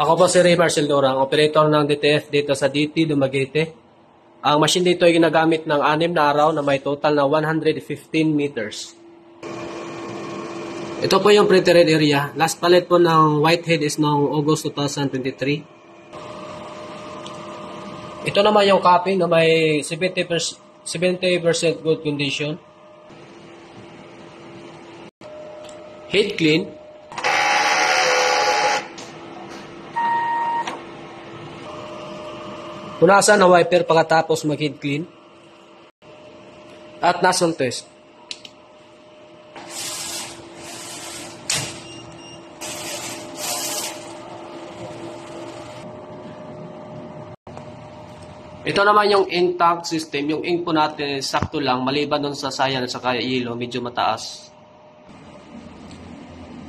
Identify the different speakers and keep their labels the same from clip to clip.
Speaker 1: Ako po si Ray Marcel Dorang, operator ng DTF dito sa DT Dumaguete. Ang machine dito ay ginagamit ng 6 na araw na may total na 115 meters. Ito po yung printed area. Last palit po ng Whitehead is noong August 2023. Ito naman yung copy na may 70% good condition. Head clean. Punasan na wiper pagkatapos mag-head clean. At nozzle test. Ito naman yung ink tank system. Yung ink po natin sakto lang, maliban dun sa cyan at saka yellow, medyo mataas.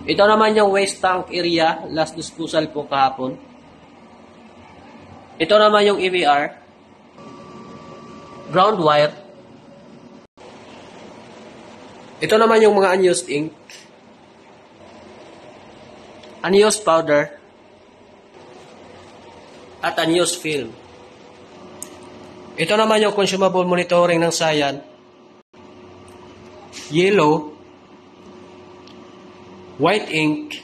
Speaker 1: Ito naman yung waste tank area, last disposal po kahapon. Ito naman yung EVR, ground wire. Ito naman yung mga unused ink, unused powder, at unused film. Ito naman yung consumable monitoring ng cyan, yellow, white ink,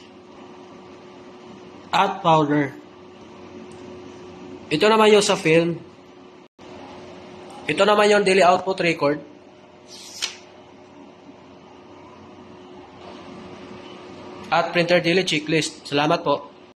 Speaker 1: at powder. Ito naman yung sa film. Ito naman yung daily output record. At printer daily checklist. Salamat po.